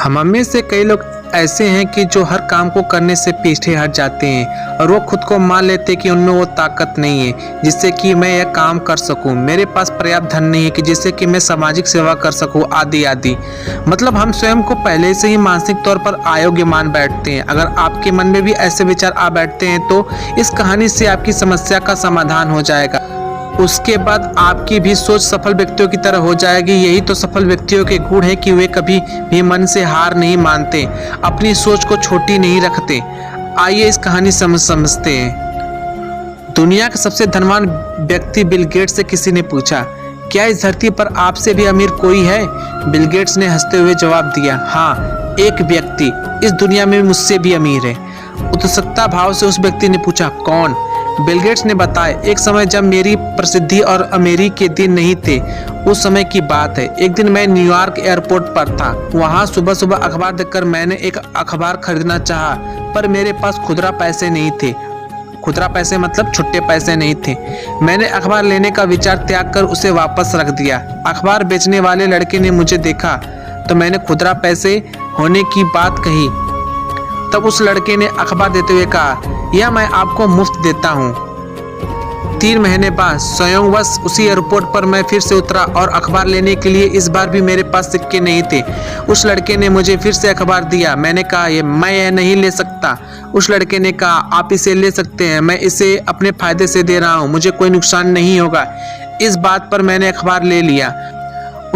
हम में से कई लोग ऐसे हैं कि जो हर काम को करने से पीछे हट जाते हैं और वो खुद को मान लेते कि उनमें वो ताकत नहीं है जिससे कि मैं यह काम कर सकूं, मेरे पास पर्याप्त धन नहीं है कि जिससे कि मैं सामाजिक सेवा कर सकूं, आदि आदि। मतलब हम स्वयं को पहले से ही मानसिक तौर पर अयोग्य मान बैठते हैं। अगर आपके मन में भी ऐसे विचार आ बैठते हैं तो इस कहानी से आपकी समस्या का समाधान हो जाएगा। उसके बाद आपकी भी सोच सफल व्यक्तियों की तरह हो जाएगी। यही तो सफल व्यक्तियों के गुण है कि वे कभी भी मन से हार नहीं मानते, अपनी सोच को छोटी नहीं रखते। आइए इस कहानी समझते हैं। दुनिया का सबसे धनवान व्यक्ति बिल गेट्स से किसी ने पूछा, क्या इस धरती पर आपसे भी अमीर कोई है? बिल गेट्स ने हंसते हुए जवाब दिया, हाँ, एक व्यक्ति इस दुनिया में मुझसे भी अमीर है। उत्सुकता भाव से उस व्यक्ति ने पूछा, कौन? बिल गेट्स ने बताया, एक समय जब मेरी प्रसिद्धि और अमीरी के दिन नहीं थे, उस समय की बात है। एक दिन मैं न्यूयॉर्क एयरपोर्ट पर था। वहां सुबह सुबह अखबार देखकर मैंने एक अखबार खरीदना चाहा, पर मेरे पास खुदरा पैसे नहीं थे। खुदरा पैसे मतलब छुट्टे पैसे नहीं थे। मैंने अखबार लेने का विचार त्याग कर उसे वापस रख दिया। अखबार बेचने वाले लड़के ने मुझे देखा तो मैंने खुदरा पैसे होने की बात कही। तब उस लड़के ने अखबार देते हुए कहा, यह मैं आपको मुफ्त देता हूँ। 3 महीने बाद संयोगवश उसी एयरपोर्ट पर मैं फिर से उतरा और अखबार लेने के लिए इस बार भी मेरे पास सिक्के नहीं थे। उस लड़के ने मुझे फिर से अखबार दिया। मैंने कहा, मैं यह नहीं ले सकता। उस लड़के ने कहा, आप इसे ले सकते हैं, मैं इसे अपने फायदे से दे रहा हूँ, मुझे कोई नुकसान नहीं होगा। इस बात पर मैंने अखबार ले लिया।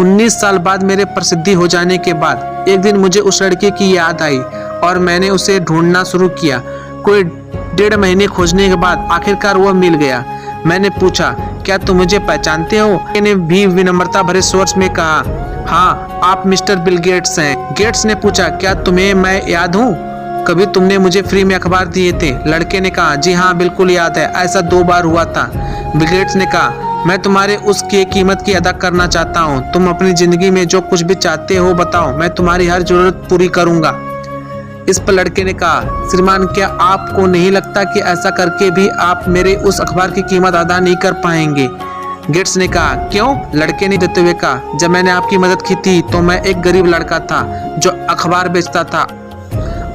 19 साल बाद मेरे प्रसिद्धि हो जाने के बाद एक दिन मुझे उस लड़के की याद आई और मैंने उसे ढूंढना शुरू किया। कोई 1.5 महीने खोजने के बाद आखिरकार वह मिल गया। मैंने पूछा, क्या तुम मुझे पहचानते हो? मैंने भी विनम्रता भरे स्वर में कहा, हाँ, आप मिस्टर बिल गेट्स हैं। गेट्स ने पूछा, क्या तुम्हें मैं याद हूँ? कभी तुमने मुझे फ्री में अखबार दिए थे? लड़के ने कहा, जी हाँ, बिल्कुल याद है, ऐसा 2 बार हुआ था। बिल गेट्स ने कहा, मैं तुम्हारे उसकी कीमत की अदा करना चाहता हूँ। तुम अपनी जिंदगी में जो कुछ भी चाहते हो बताओ, मैं तुम्हारी हर जरूरत पूरी करूंगा। इस पर लड़के ने कहा, श्रीमान, क्या आपको नहीं लगता कि ऐसा करके भी आप मेरे उस अखबार की कीमत अदा नहीं कर पाएंगे? गेट्स ने कहा, क्यों? लड़के ने देते हुए कहा, जब मैंने आपकी मदद की थी तो मैं एक गरीब लड़का था जो अखबार बेचता था।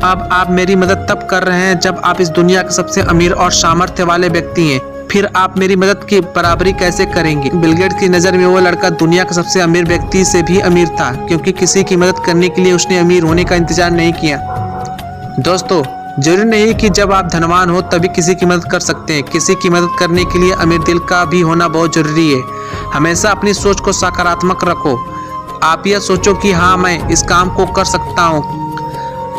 अब आप मेरी मदद तब कर रहे हैं जब आप इस दुनिया के सबसे अमीर और सामर्थ्य वाले व्यक्ति हैं। फिर आप मेरी मदद की बराबरी कैसे करेंगे? बिल गेट्स की नज़र में वो लड़का दुनिया का सबसे अमीर व्यक्ति से भी अमीर था, क्योंकि किसी की मदद करने के लिए उसने अमीर होने का इंतजार नहीं किया। दोस्तों, जरूरी नहीं कि जब आप धनवान हो तभी किसी की मदद कर सकते हैं। किसी की मदद करने के लिए अमीर दिल का भी होना बहुत जरूरी है। हमेशा अपनी सोच को सकारात्मक रखो। आप यह सोचो कि हाँ, मैं इस काम को कर सकता हूँ,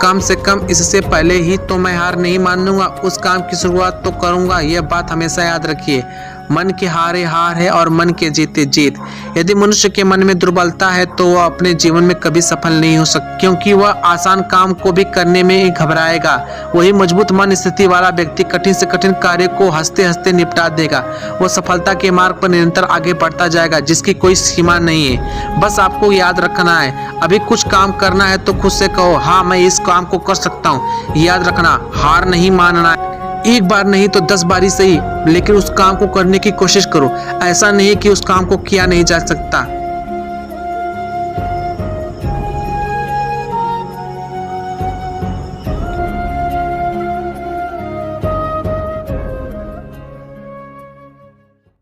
कम से कम इससे पहले ही तो मैं हार नहीं मानूंगा, उस काम की शुरुआत तो करूंगा। यह बात हमेशा याद रखिए, मन के हारे हार है और मन के जीते जीत। यदि मनुष्य के मन में दुर्बलता है तो वह अपने जीवन में कभी सफल नहीं हो सकता, क्योंकि वह आसान काम को भी करने में ही घबराएगा। वही मजबूत मन स्थिति वाला व्यक्ति कठिन से कठिन कार्य को हंसते हंसते निपटा देगा। वह सफलता के मार्ग पर निरंतर आगे बढ़ता जाएगा, जिसकी कोई सीमा नहीं है। बस आपको याद रखना है, अभी कुछ काम करना है तो खुद से कहो, हाँ, मैं इस काम को कर सकता हूँ। याद रखना, हार नहीं मानना है। एक बार नहीं तो 10 बार ही सही, लेकिन उस काम को करने की कोशिश करो। ऐसा नहीं कि उस काम को किया नहीं जा सकता।